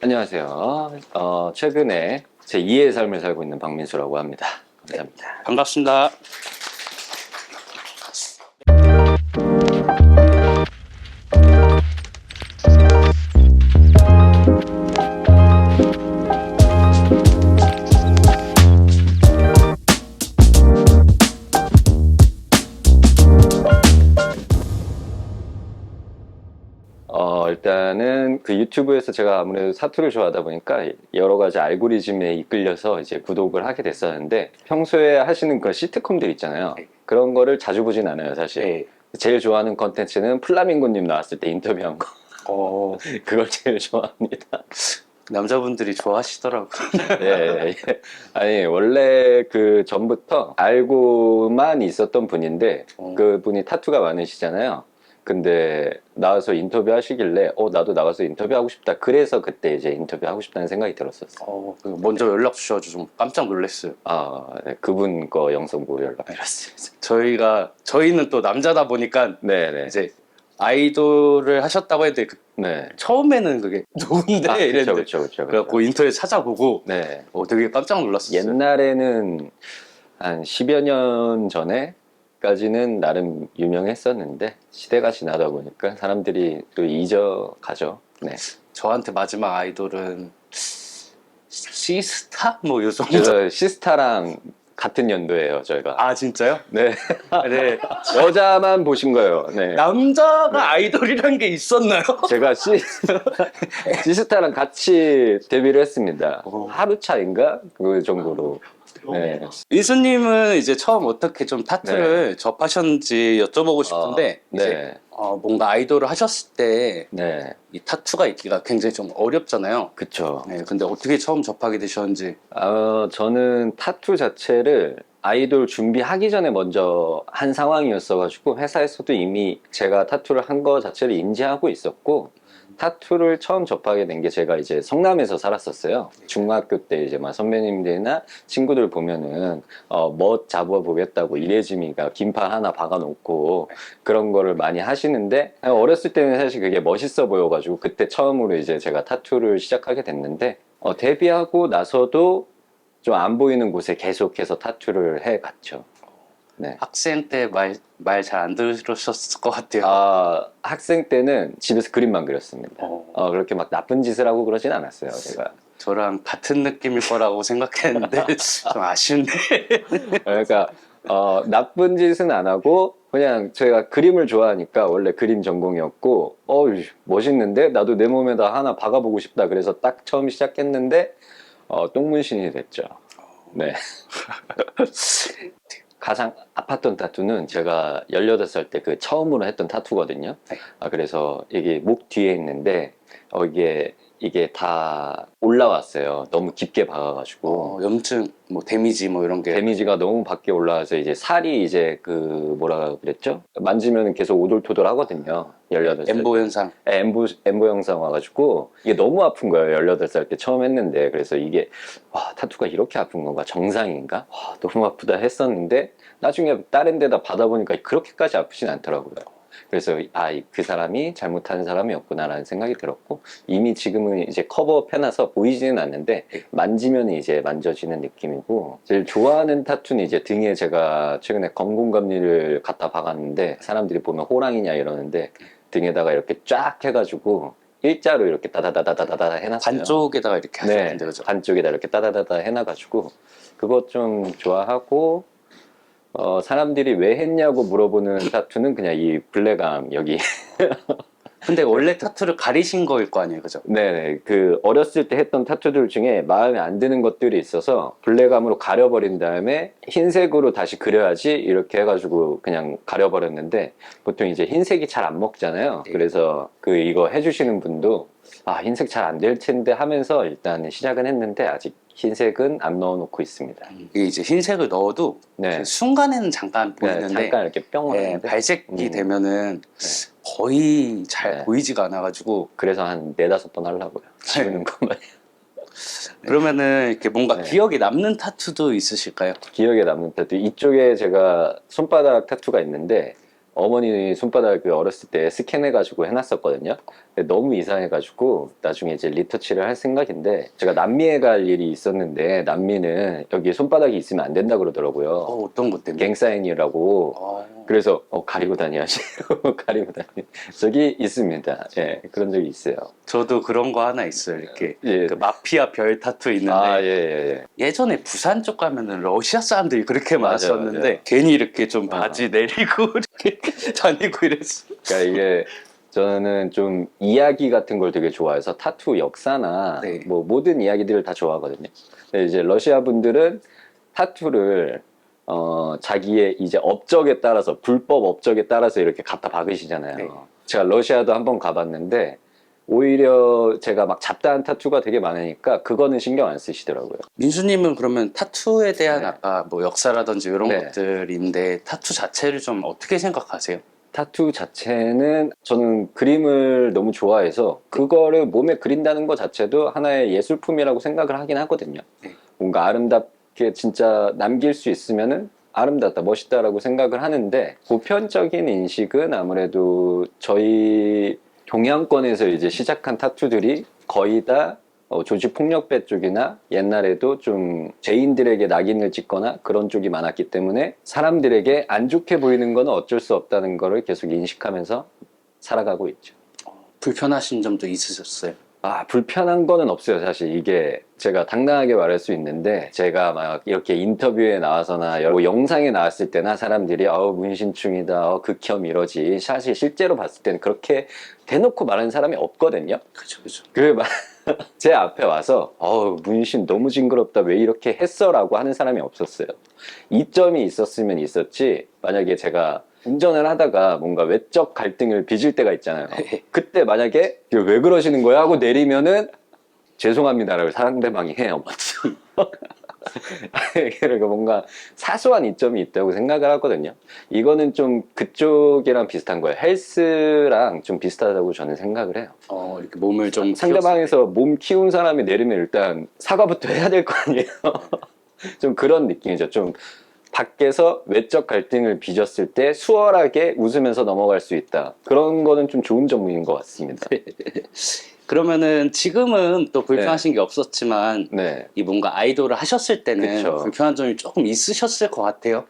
안녕하세요. 최근에 제 2의 삶을 살고 있는 박민수라고 합니다. 감사합니다. 반갑습니다. 일단은 그 유튜브에서 제가 아무래도 사투를 좋아하다 보니까 여러 가지 알고리즘에 이끌려서 이제 구독을 하게 됐었는데, 평소에 하시는 그런 시트콤들 있잖아요. 그런 거를 자주 보진 않아요, 사실. 네. 제일 좋아하는 컨텐츠는 플라밍고님 나왔을 때 인터뷰한 거. 그걸 제일 좋아합니다. 남자분들이 좋아하시더라고요. 예, 예, 예. 아니, 원래 그 전부터 알고만 있었던 분인데, 그분이 타투가 많으시잖아요. 근데 나와서 인터뷰 하시길래, 나도 나가서 인터뷰 하고 싶다. 그래서 그때 이제 인터뷰 하고 싶다는 생각이 들었었어요. 먼저 연락 주셔가지고 좀 깜짝 놀랐어요. 네, 그분 거 영상 보고 연락드렸어요. 저희는 또 남자다 보니까 네네. 이제 아이돌을 하셨다고 했는데 네. 처음에는 그게 누군데 이랬는데 그쵸. 그래갖고 인터넷 찾아보고 네. 되게 깜짝 놀랐어요. 옛날에는 한 10여 년 전에까지는 나름 유명했었는데, 시대가 지나다 보니까 사람들이 또 잊어가죠. 네. 저한테 마지막 아이돌은 시스타? 뭐 요 정도? 그래서 시스타랑 같은 연도예요, 저희가. 아 진짜요? 네. 네. 여자만 보신 거예요. 네. 남자가 아이돌이란 게 있었나요? 제가 시스타랑 같이 데뷔를 했습니다. 하루 차인가? 그 정도로. 네. 민수님은 이제 처음 어떻게 좀 타투를 접하셨는지 여쭤보고 싶은데 네. 이제 뭔가 아이돌을 하셨을 때 이 네. 타투가 있기가 굉장히 좀 어렵잖아요. 그쵸. 네, 근데 어떻게 처음 접하게 되셨는지. 저는 타투 자체를 아이돌 준비하기 전에 먼저 한 상황이었어가지고, 회사에서도 이미 제가 타투를 한 거 자체를 인지하고 있었고, 타투를 처음 접하게 된 게, 제가 이제 성남에서 살았었어요. 중학교 때 이제 막 선배님들이나 친구들 보면은 멋 잡아보겠다고 이레지미가 긴팔 하나 박아놓고 그런 거를 많이 하시는데, 어렸을 때는 사실 그게 멋있어 보여가지고 그때 처음으로 이제 제가 타투를 시작하게 됐는데, 데뷔하고 나서도 좀 안 보이는 곳에 계속해서 타투를 해갔죠. 네. 학생 때 말 잘 안 들으셨을 것 같아요. 학생 때는 집에서 그림만 그렸습니다. 그렇게 막 나쁜 짓을 하고 그러진 않았어요, 제가. 저랑 같은 느낌일 거라고 생각했는데 좀 아쉽네. 그러니까 나쁜 짓은 안 하고, 그냥 제가 그림을 좋아하니까 원래 그림 전공이었고, 멋있는데 나도 내 몸에다 하나 박아보고 싶다. 그래서 딱 처음 시작했는데 똥문신이 됐죠. 네. 가장 아팠던 타투는 제가 18살 때 그 처음으로 했던 타투거든요. 그래서 이게 목 뒤에 있는데, 이게 다 올라왔어요. 너무 깊게 박아가지고. 염증, 뭐 데미지 뭐 이런 게. 데미지가 너무 밖에 올라와서 이제 살이 이제 그 뭐라 그랬죠? 만지면 계속 오돌토돌 하거든요. 18살. 엠보 현상. 네, 엠보 현상 와가지고 이게 너무 아픈 거예요. 18살 때 처음 했는데. 그래서 이게 타투가 이렇게 아픈 건가? 정상인가? 너무 아프다 했었는데, 나중에 다른 데다 받아보니까 그렇게까지 아프진 않더라고요. 그래서 그 사람이 잘못한 사람이었구나라는 생각이 들었고, 이미 지금은 이제 커버업 해놔서 보이지는 않는데 만지면 이제 만져지는 느낌이고, 제일 좋아하는 타투는 이제 등에, 제가 최근에 검공감리를 갖다 박았는데, 사람들이 보면 호랑이냐 이러는데, 등에다가 이렇게 쫙 해가지고 일자로 이렇게 따다다다다다 해놨어요. 반쪽에다가 이렇게 하셨는데, 네, 그죠? 반쪽에다 이렇게 따다다다 해놔가지고 그거 좀 좋아하고, 사람들이 왜 했냐고 물어보는 타투는 그냥 이 블랙암 여기. 근데 원래 타투를 가리신 거일 거 아니에요, 그죠? 네네. 그 어렸을 때 했던 타투들 중에 마음에 안 드는 것들이 있어서 블랙암으로 가려버린 다음에 흰색으로 다시 그려야지 이렇게 해가지고 그냥 가려버렸는데, 보통 이제 흰색이 잘 안 먹잖아요. 그래서 이거 해주시는 분도 흰색 잘 안 될 텐데 하면서 일단 시작은 했는데, 아직 흰색은 안 넣어놓고 있습니다. 이게 이제 흰색을 넣어도 네. 그 순간에는 잠깐 보이는데 잠깐 이렇게 뿅 하는데, 발색이 되면은 거의 잘 보이지가 않아가지고. 그래서 한 4-5번 하려고요. 지우는 것만. 그러면은 이렇게 뭔가 기억에 남는 타투도 있으실까요? 기억에 남는 타투, 이쪽에 제가 손바닥 타투가 있는데, 어머니 손바닥을 어렸을 때 스캔해가지고 해놨었거든요. 근데 너무 이상해가지고 나중에 이제 리터치를 할 생각인데, 제가 남미에 갈 일이 있었는데 남미는 여기 손바닥이 있으면 안 된다 그러더라고요. 어떤 것 때문에? 갱사인이라고. 그래서 가리고 다녀야지. 가리고 다니. 저기 있습니다. 예, 그런 적이 있어요. 저도 그런 거 하나 있어요. 이렇게 예. 그 마피아 별 타투 있는데 아, 예, 예, 예. 예전에 부산 쪽 가면은 러시아 사람들이 그렇게 맞아요, 많았었는데 맞아요. 괜히 이렇게 좀 바지 내리고 이렇게 다니고 이랬어. 그러니까 이게 저는 좀 이야기 같은 걸 되게 좋아해서 타투 역사나 네. 뭐 모든 이야기들을 다 좋아하거든요. 근데 이제 러시아 분들은 타투를 자기의 이제 업적에 따라서, 불법 업적에 따라서 이렇게 갖다 박으시잖아요. 네. 제가 러시아도 한번 가봤는데 오히려 제가 막 잡다한 타투가 되게 많으니까 그거는 신경 안 쓰시더라고요. 민수님은 그러면 타투에 대한 네. 아까 뭐 역사라든지 이런 네. 것들인데 타투 자체를 좀 어떻게 생각하세요? 타투 자체는 저는 그림을 너무 좋아해서 그거를 몸에 그린다는 것 자체도 하나의 예술품이라고 생각을 하긴 하거든요. 네. 뭔가 아름답게 진짜 남길 수 있으면은 아름답다, 멋있다라고 생각을 하는데, 보편적인 인식은 아무래도 저희 동양권에서 이제 시작한 타투들이 거의 다 조직폭력배 쪽이나 옛날에도 좀 죄인들에게 낙인을 찍거나 그런 쪽이 많았기 때문에 사람들에게 안 좋게 보이는 건 어쩔 수 없다는 거를 계속 인식하면서 살아가고 있죠. 불편하신 점도 있으셨어요? 불편한 거는 없어요. 사실 이게 제가 당당하게 말할 수 있는데, 제가 막 이렇게 인터뷰에 나와서나 뭐 영상에 나왔을 때나 사람들이 문신충이다, 극혐 이러지, 사실 실제로 봤을 때는 그렇게 대놓고 말하는 사람이 없거든요. 그죠. 제 앞에 와서 문신 너무 징그럽다, 왜 이렇게 했어? 라고 하는 사람이 없었어요. 이점이 있었으면 있었지, 만약에 제가 운전을 하다가 뭔가 외적 갈등을 빚을 때가 있잖아요. 그때 만약에 왜 그러시는 거야? 하고 내리면은 죄송합니다라고 상대방이 해요. 그러니까 뭔가 사소한 이점이 있다고 생각을 하거든요. 이거는 좀 그쪽이랑 비슷한 거예요. 헬스랑 좀 비슷하다고 저는 생각을 해요. 이렇게 몸을 좀 상대방에서 몸 키운 사람이 내리면 일단 사과부터 해야 될 거 아니에요. 좀 그런 느낌이죠. 좀 밖에서 외적 갈등을 빚었을 때 수월하게 웃으면서 넘어갈 수 있다. 그런 거는 좀 좋은 점인 것 같습니다. 그러면은 지금은 또 불편하신 게 없었지만 네. 이 뭔가 아이돌을 하셨을 때는 그쵸. 불편한 점이 조금 있으셨을 것 같아요.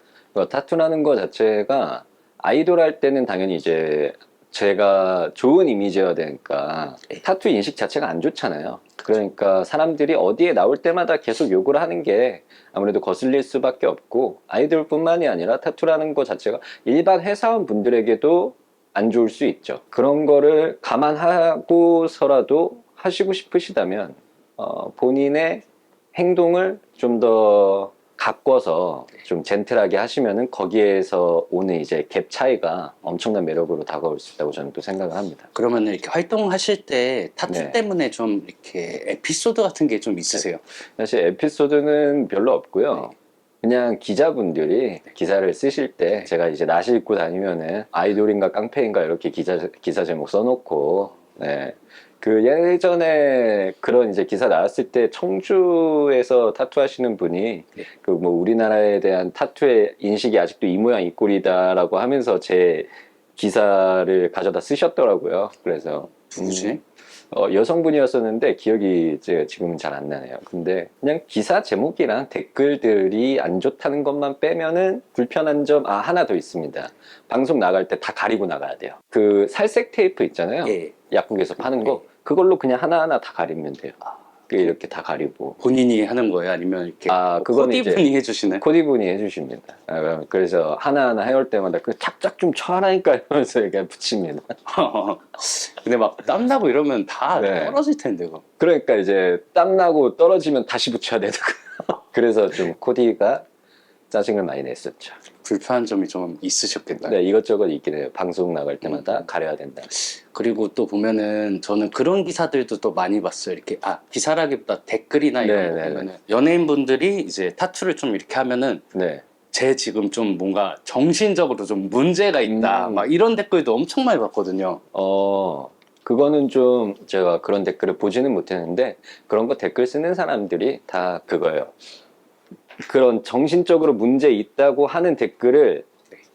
타투라는 거 자체가 아이돌 할 때는 당연히 이제 제가 좋은 이미지여야 되니까 타투 인식 자체가 안 좋잖아요. 그러니까 사람들이 어디에 나올 때마다 계속 욕을 하는 게 아무래도 거슬릴 수밖에 없고, 아이돌뿐만이 아니라 타투라는 거 자체가 일반 회사원 분들에게도 안 좋을 수 있죠. 그런 거를 감안하고서라도 하시고 싶으시다면 본인의 행동을 좀 더 가꿔서 좀 젠틀하게 하시면은 거기에서 오는 이제 갭 차이가 엄청난 매력으로 다가올 수 있다고 저는 또 생각을 합니다. 그러면 이렇게 활동하실 때 타투 네. 때문에 좀 이렇게 에피소드 같은 게 좀 있으세요? 사실 에피소드는 별로 없고요. 그냥 기자분들이 기사를 쓰실 때 제가 이제 나시 입고 다니면은 아이돌인가 깡패인가 이렇게 기사 제목 써놓고, 네. 그 예전에 그런 이제 기사 나왔을 때 청주에서 타투 하시는 분이 그 뭐 우리나라에 대한 타투의 인식이 아직도 이 모양 이 꼴이다라고 하면서 제 기사를 가져다 쓰셨더라고요. 그래서 누구지? 여성분이었었는데 기억이 지금은 잘 안 나네요. 근데 그냥 기사 제목이랑 댓글들이 안 좋다는 것만 빼면은 불편한 점 하나 더 있습니다. 방송 나갈 때 다 가리고 나가야 돼요. 그 살색 테이프 있잖아요. 예. 약국에서 파는 거. 그걸로 그냥 하나하나 다 가리면 돼요. 이렇게 다 가리고. 본인이 하는 거예요? 아니면 이렇게 그거는 이제 코디분이 해주시나요? 코디분이 해주십니다. 그래서 하나하나 해올 때마다 그 착착 좀 쳐라니까 이러면서 이렇게 붙입니다. 근데 막 땀나고 이러면 다 네. 떨어질 텐데 그거. 그러니까 이제 땀나고 떨어지면 다시 붙여야 되는 거예요. 그래서 좀 코디가 짜증을 많이 냈었죠. 불편한 점이 좀 있으셨겠나요? 네, 이것저것 있긴 해요. 방송 나갈 때마다 가려야 된다. 그리고 또 보면은 저는 그런 기사들도 또 많이 봤어요. 이렇게 기사라기보다 댓글이나 이런 거 네, 네, 보면은 연예인분들이 이제 타투를 좀 이렇게 하면은 네. 제 지금 좀 뭔가 정신적으로 좀 문제가 있다 막 이런 댓글도 엄청 많이 봤거든요. 그거는 좀 제가 그런 댓글을 보지는 못했는데, 그런 거 댓글 쓰는 사람들이 다 그거예요. 그런 정신적으로 문제 있다고 하는 댓글을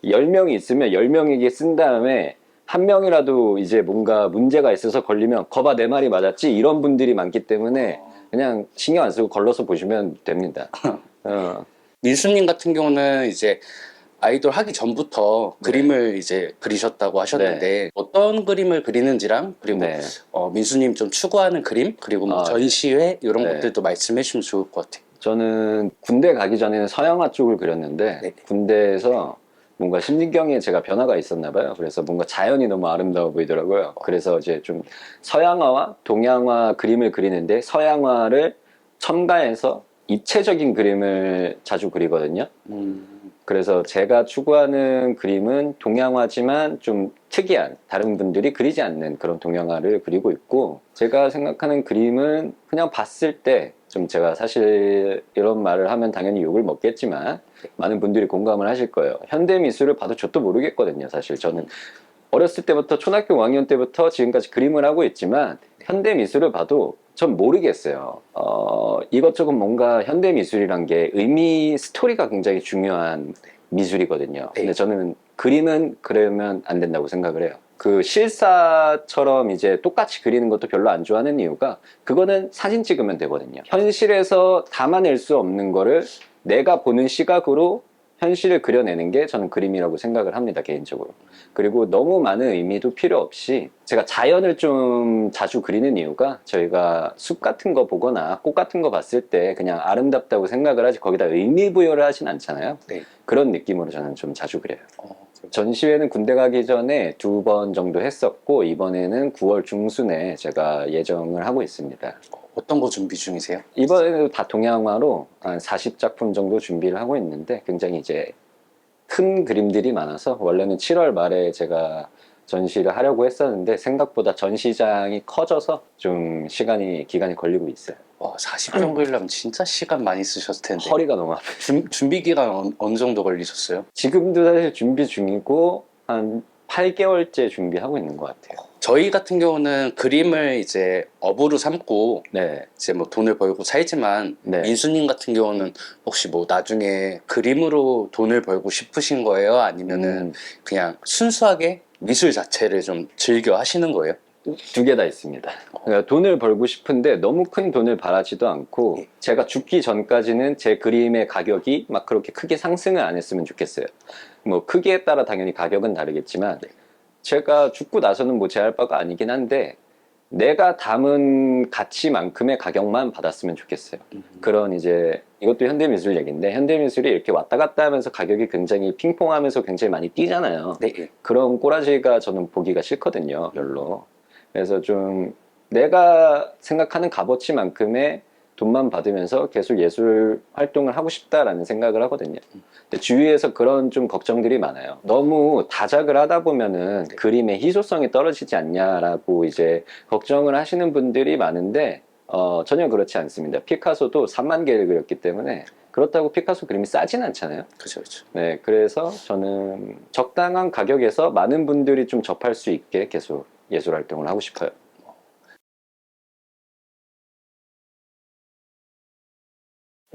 10명이 있으면 10명에게 쓴 다음에 한 명이라도 이제 뭔가 문제가 있어서 걸리면 거봐 내 말이 맞았지 이런 분들이 많기 때문에 그냥 신경 안 쓰고 걸러서 보시면 됩니다. 민수님 같은 경우는 이제 아이돌 하기 전부터 네. 그림을 이제 그리셨다고 하셨는데 어떤 그림을 그리는지랑 그리고 네. 민수님 좀 추구하는 그림 그리고 뭐 네. 전시회 이런 네. 것들도 말씀해 주시면 좋을 것 같아요. 저는 군대 가기 전에는 서양화 쪽을 그렸는데 네. 군대에서 뭔가 심리경에 제가 변화가 있었나 봐요. 그래서 뭔가 자연이 너무 아름다워 보이더라고요. 그래서 이제 좀 서양화와 동양화 그림을 그리는데 서양화를 첨가해서 입체적인 그림을 자주 그리거든요. 그래서 제가 추구하는 그림은 동양화지만 좀 특이한 다른 분들이 그리지 않는 그런 동양화를 그리고 있고 제가 생각하는 그림은 그냥 봤을 때 좀 제가 사실 이런 말을 하면 당연히 욕을 먹겠지만 많은 분들이 공감을 하실 거예요. 현대 미술을 봐도 저도 모르겠거든요. 사실 저는 어렸을 때부터 초등학교 5학년 때부터 지금까지 그림을 하고 있지만 현대 미술을 봐도 전 모르겠어요. 이것저것 뭔가 현대 미술이란 게 의미 스토리가 굉장히 중요한 미술이거든요. 근데 저는 그림은 그러면 안 된다고 생각을 해요. 그 실사처럼 이제 똑같이 그리는 것도 별로 안 좋아하는 이유가 그거는 사진 찍으면 되거든요. 현실에서 담아낼 수 없는 거를 내가 보는 시각으로 현실을 그려내는 게 저는 그림이라고 생각을 합니다, 개인적으로. 그리고 너무 많은 의미도 필요 없이 제가 자연을 좀 자주 그리는 이유가 저희가 숲 같은 거 보거나 꽃 같은 거 봤을 때 그냥 아름답다고 생각을 하지 거기다 의미 부여를 하진 않잖아요. 네. 그런 느낌으로 저는 좀 자주 그려요. 전시회는 군대 가기 전에 2번 정도 했었고 이번에는 9월 중순에 제가 예정을 하고 있습니다. 어떤 거 준비 중이세요? 이번에도 다 동양화로 한 40작품 정도 준비를 하고 있는데 굉장히 이제 큰 그림들이 많아서 원래는 7월 말에 제가 전시를 하려고 했었는데 생각보다 전시장이 커져서 좀 기간이 걸리고 있어요. 40점 그리려면 진짜 시간 많이 쓰셨을 텐데. 허리가 너무 아파요. 준비 기간 어느 정도 걸리셨어요? 지금도 사실 준비 중이고 한 8개월째 준비하고 있는 것 같아요. 저희 같은 경우는 그림을 이제 업으로 삼고 네. 이제 뭐 돈을 벌고 살지만 네. 민수님 같은 경우는 혹시 뭐 나중에 그림으로 돈을 벌고 싶으신 거예요? 아니면은 그냥 순수하게 미술 자체를 좀 즐겨 하시는 거예요? 2개 다 있습니다. 그러니까 돈을 벌고 싶은데 너무 큰 돈을 바라지도 않고 제가 죽기 전까지는 제 그림의 가격이 막 그렇게 크게 상승을 안 했으면 좋겠어요. 뭐 크기에 따라 당연히 가격은 다르겠지만 제가 죽고 나서는 뭐 제할 바가 아니긴 한데 내가 담은 가치만큼의 가격만 받았으면 좋겠어요. 그런 이제 이것도 현대미술 얘기인데 현대미술이 이렇게 왔다 갔다 하면서 가격이 굉장히 핑퐁하면서 굉장히 많이 뛰잖아요. 네. 그런 꼬라지가 저는 보기가 싫거든요. 별로. 그래서 좀 내가 생각하는 값어치만큼의 돈만 받으면서 계속 예술 활동을 하고 싶다라는 생각을 하거든요. 근데 주위에서 그런 좀 걱정들이 많아요. 너무 다작을 하다 보면은 그림의 희소성이 떨어지지 않냐라고 이제 걱정을 하시는 분들이 많은데 전혀 그렇지 않습니다. 피카소도 3만 개를 그렸기 때문에 그렇다고 피카소 그림이 싸진 않잖아요. 그렇죠, 그렇죠. 네, 그래서 저는 적당한 가격에서 많은 분들이 좀 접할 수 있게 계속 예술 활동을 하고 싶어요.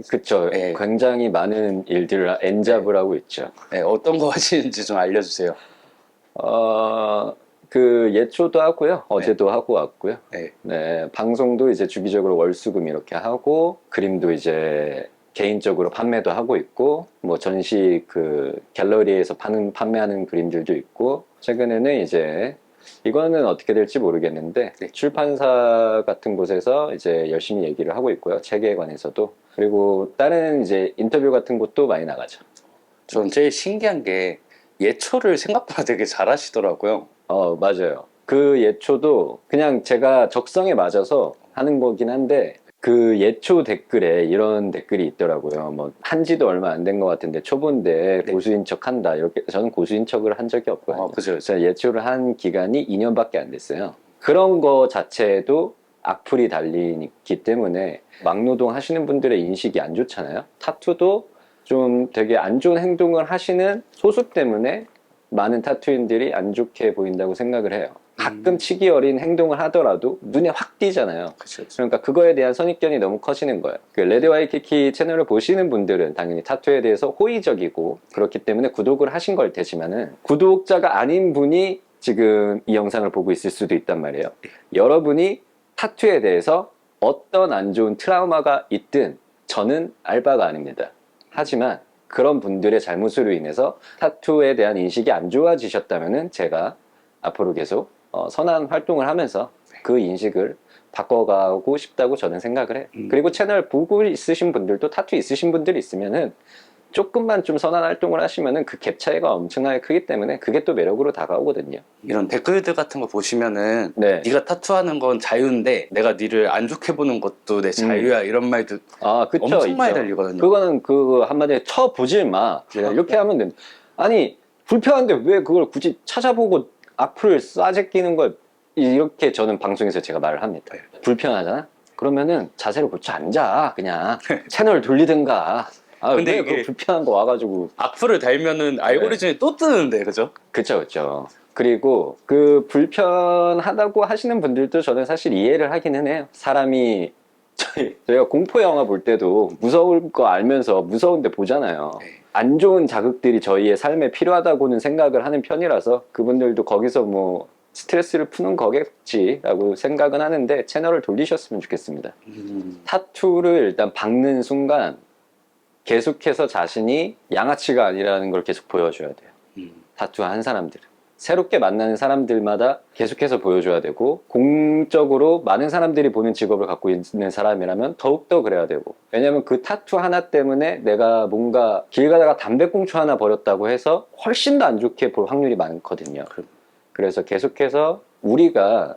그쵸. 네. 굉장히 많은 일들을 엔잡을 하고 있죠. 네, 어떤 거 하시는지 좀 알려주세요. 그 예초도 하고요. 어제도 하고 왔고요. 네. 네, 방송도 이제 주기적으로 월수금 이렇게 하고 그림도 이제 개인적으로 판매도 하고 있고 뭐 전시 그 갤러리에서 판매하는 그림들도 있고 최근에는 이제 이거는 어떻게 될지 모르겠는데 출판사 같은 곳에서 이제 열심히 얘기를 하고 있고요. 책에 관해서도 그리고 다른 이제 인터뷰 같은 곳도 많이 나가죠. 전 제일 신기한 게 예초를 생각보다 되게 잘하시더라고요. 맞아요. 그 예초도 그냥 제가 적성에 맞아서 하는 거긴 한데 그 예초 댓글에 이런 댓글이 있더라고요. 뭐 한지도 얼마 안 된 것 같은데 초보인데 고수인 척 한다. 이렇게 저는 고수인 척을 한 적이 없거든요. 그죠. 제가 예초를 한 기간이 2년밖에 안 됐어요. 그런 거 자체에도 악플이 달리기 때문에 막노동 하시는 분들의 인식이 안 좋잖아요. 타투도 좀 되게 안 좋은 행동을 하시는 소수 때문에 많은 타투인들이 안 좋게 보인다고 생각을 해요. 가끔 치기 어린 행동을 하더라도 눈에 확 띄잖아요. 그쵸. 그러니까 그거에 대한 선입견이 너무 커지는 거예요. 그 레드 와이키키 채널을 보시는 분들은 당연히 타투에 대해서 호의적이고 그렇기 때문에 구독을 하신 걸 테지만은 구독자가 아닌 분이 지금 이 영상을 보고 있을 수도 있단 말이에요. 여러분이 타투에 대해서 어떤 안 좋은 트라우마가 있든 저는 알바가 아닙니다. 하지만 그런 분들의 잘못으로 인해서 타투에 대한 인식이 안 좋아지셨다면은 제가 앞으로 계속 선한 활동을 하면서 그 인식을 바꿔가고 싶다고 저는 생각을 해요. 그리고 채널 보고 있으신 분들도 타투 있으신 분들이 있으면은 조금만 좀 선한 활동을 하시면은 그 갭 차이가 엄청나게 크기 때문에 그게 또 매력으로 다가오거든요. 이런 댓글들 같은 거 보시면은 네. 네가 타투하는 건 자유인데 내가 네를 안 좋게 보는 것도 내 자유야 이런 말도 아, 그쵸. 엄청 많이 있죠. 달리거든요. 그거는 그 한마디로 쳐보질 마. 그냥 이렇게 하면 됩니다. 아니, 불편한데 왜 그걸 굳이 찾아보고 악플을 쏴제끼는 걸 이렇게 저는 방송에서 제가 말을 합니다. 불편하잖아? 그러면은 자세를 고쳐 앉아. 그냥 채널 돌리든가. 아, 근데 왜 이게 그 불편한 거 와가지고. 악플을 달면은 알고리즘이 또 뜨는데 그죠? 그쵸, 그쵸. 그리고 그 불편하다고 하시는 분들도 저는 사실 이해를 하기는 해요. 사람이 저희가 공포 영화 볼 때도 무서울 거 알면서 무서운데 보잖아요. 네. 안 좋은 자극들이 저희의 삶에 필요하다고는 생각을 하는 편이라서 그분들도 거기서 뭐 스트레스를 푸는 거겠지라고 생각은 하는데 채널을 돌리셨으면 좋겠습니다. 타투를 일단 박는 순간 계속해서 자신이 양아치가 아니라는 걸 계속 보여줘야 돼요. 타투 한 사람들은. 새롭게 만나는 사람들마다 계속해서 보여줘야 되고 공적으로 많은 사람들이 보는 직업을 갖고 있는 사람이라면 더욱더 그래야 되고 왜냐면 그 타투 하나 때문에 내가 뭔가 길 가다가 담배꽁초 하나 버렸다고 해서 훨씬 더 안 좋게 볼 확률이 많거든요. 그래서 계속해서 우리가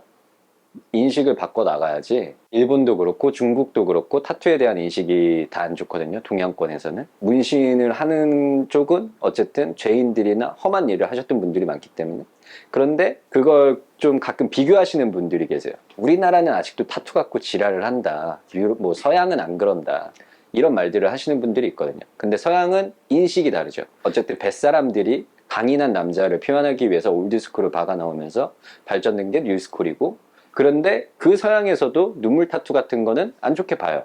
인식을 바꿔 나가야지. 일본도 그렇고 중국도 그렇고 타투에 대한 인식이 다 안 좋거든요. 동양권에서는 문신을 하는 쪽은 어쨌든 죄인들이나 험한 일을 하셨던 분들이 많기 때문에 그런데 그걸 좀 가끔 비교하시는 분들이 계세요. 우리나라는 아직도 타투 갖고 지랄을 한다. 유럽 뭐 서양은 안 그런다. 이런 말들을 하시는 분들이 있거든요. 근데 서양은 인식이 다르죠. 어쨌든 뱃사람들이 강인한 남자를 표현하기 위해서 올드스쿨을 박아 넣으면서 발전된 게 뉴스쿨이고 그런데 그 서양에서도 눈물 타투 같은 거는 안 좋게 봐요.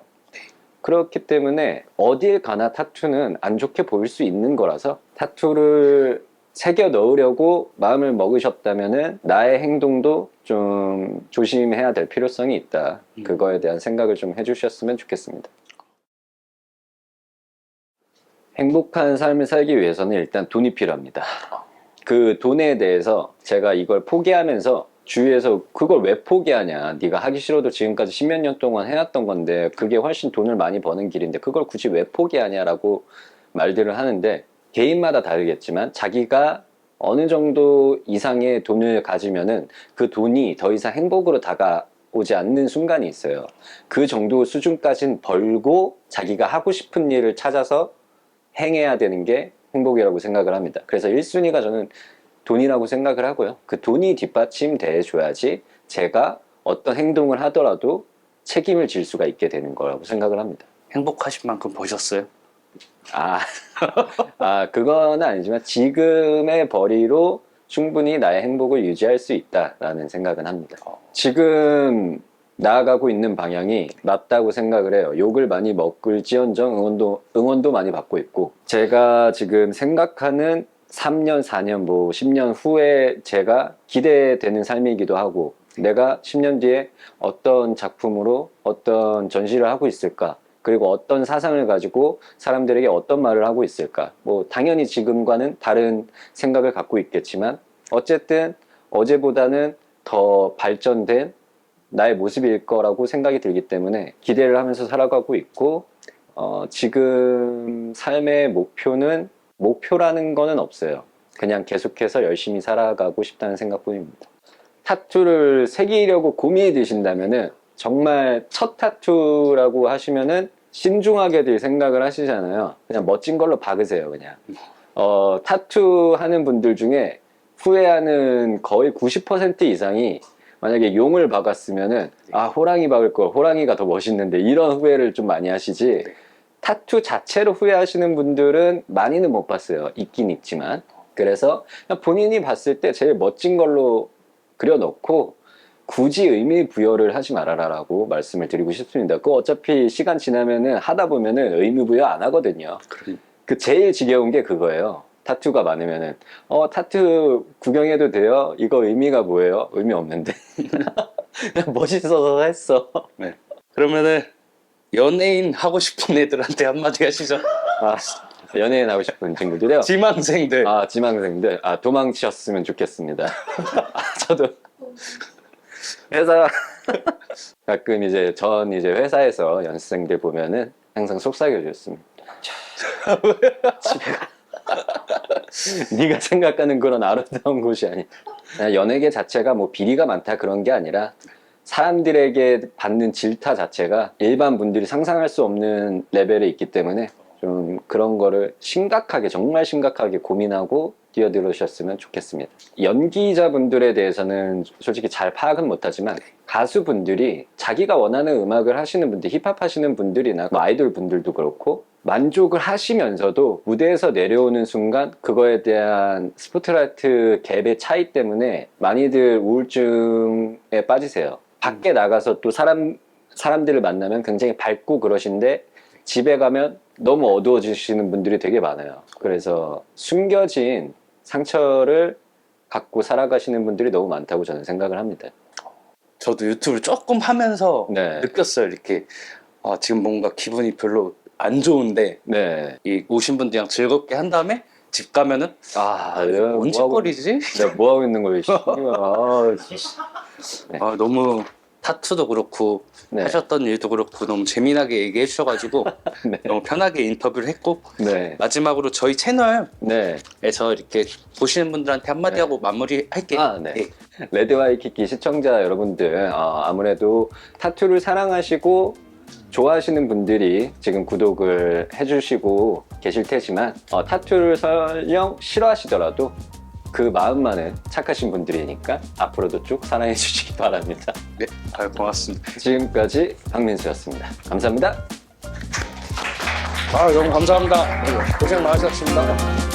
그렇기 때문에 어딜 가나 타투는 안 좋게 보일 수 있는 거라서 타투를 새겨 넣으려고 마음을 먹으셨다면은 나의 행동도 좀 조심해야 될 필요성이 있다. 그거에 대한 생각을 좀 해주셨으면 좋겠습니다. 행복한 삶을 살기 위해서는 일단 돈이 필요합니다. 그 돈에 대해서 제가 이걸 포기하면서 주위에서 그걸 왜 포기하냐, 네가 하기 싫어도 지금까지 십몇 년 동안 해왔던 건데 그게 훨씬 돈을 많이 버는 길인데 그걸 굳이 왜 포기하냐라고 말들을 하는데 개인마다 다르겠지만 자기가 어느 정도 이상의 돈을 가지면은 그 돈이 더 이상 행복으로 다가오지 않는 순간이 있어요. 그 정도 수준까지는 벌고 자기가 하고 싶은 일을 찾아서 행해야 되는 게 행복이라고 생각을 합니다. 그래서 1순위가 저는 돈이라고 생각을 하고요. 그 돈이 뒷받침돼 줘야지 제가 어떤 행동을 하더라도 책임을 질 수가 있게 되는 거라고 생각을 합니다. 행복하신 만큼 보셨어요? 그건 아니지만 지금의 벌이로 충분히 나의 행복을 유지할 수 있다라는 생각은 합니다. 지금 나아가고 있는 방향이 맞다고 생각을 해요. 욕을 많이 먹을지언정 응원도 많이 받고 있고 제가 지금 생각하는 3년, 4년, 뭐 10년 후에 제가 기대되는 삶이기도 하고 내가 10년 뒤에 어떤 작품으로 어떤 전시를 하고 있을까 그리고 어떤 사상을 가지고 사람들에게 어떤 말을 하고 있을까 뭐 당연히 지금과는 다른 생각을 갖고 있겠지만 어쨌든 어제보다는 더 발전된 나의 모습일 거라고 생각이 들기 때문에 기대를 하면서 살아가고 있고 지금 삶의 목표라는 거는 없어요. 그냥 계속해서 열심히 살아가고 싶다는 생각뿐입니다. 타투를 새기려고 고민이 드신다면은 정말 첫 타투라고 하시면은 신중하게들 생각을 하시잖아요. 그냥 멋진 걸로 박으세요, 그냥. 타투 하는 분들 중에 후회하는 거의 90% 이상이 만약에 용을 박았으면은 호랑이 박을 걸 호랑이가 더 멋있는데 이런 후회를 좀 많이 하시지 타투 자체로 후회하시는 분들은 많이는 못 봤어요. 있긴 있지만 그래서 본인이 봤을 때 제일 멋진 걸로 그려놓고 굳이 의미 부여를 하지 말아라라고 말씀을 드리고 싶습니다. 그 어차피 시간 지나면은 하다 보면은 의미 부여 안 하거든요. 그 제일 지겨운 게 그거예요. 타투가 많으면은 타투 구경해도 돼요? 이거 의미가 뭐예요? 의미 없는데 그냥 멋있어서 했어. 네. 그러면은 연예인 하고 싶은 애들한테 한마디 하시죠. 아, 연예인 하고 싶은 친구들이요? 지망생들. 지망생들. 도망치셨으면 좋겠습니다. 저도 회사 가끔 이제 전 이제 회사에서 연습생들 보면은 항상 속삭여줬습니다. 집에 가. 네가 생각하는 그런 아름다운 곳이 아니야. 연예계 자체가 뭐 비리가 많다 그런 게 아니라 사람들에게 받는 질타 자체가 일반 분들이 상상할 수 없는 레벨에 있기 때문에 좀 그런 거를 심각하게 정말 심각하게 고민하고 뛰어들으셨으면 좋겠습니다. 연기자분들에 대해서는 솔직히 잘 파악은 못하지만 가수분들이 자기가 원하는 음악을 하시는 분들, 힙합 하시는 분들이나 뭐 아이돌 분들도 그렇고 만족을 하시면서도 무대에서 내려오는 순간 그거에 대한 스포트라이트 갭의 차이 때문에 많이들 우울증에 빠지세요. 밖에 나가서 또 사람들을 만나면 굉장히 밝고 그러신데 집에 가면 너무 어두워지시는 분들이 되게 많아요. 그래서 숨겨진 상처를 갖고 살아가시는 분들이 너무 많다고 저는 생각을 합니다. 저도 유튜브를 조금 하면서 네. 느꼈어요. 이렇게 지금 뭔가 기분이 별로 안 좋은데 네. 이 오신 분들이랑 즐겁게 한 다음에 집 가면은 내가 뭔 짓거리지? 내가 뭐 하고 있는 거야? 네. 너무 타투도 그렇고 네. 하셨던 일도 그렇고 너무 재미나게 얘기해 주셔가지고 네. 너무 편하게 인터뷰를 했고 네. 마지막으로 저희 채널에서 네. 이렇게 보시는 분들한테 한마디 네. 하고 마무리 할게요. 네. 예. 레드와이키키 시청자 여러분들, 아무래도 타투를 사랑하시고 좋아하시는 분들이 지금 구독을 해주시고 계실 테지만 타투를 설령 싫어하시더라도 그 마음만은 착하신 분들이니까 앞으로도 쭉 사랑해 주시기 바랍니다. 네, 고맙습니다. 지금까지 박민수였습니다. 감사합니다. 너무 감사합니다. 고생 많으셨습니다.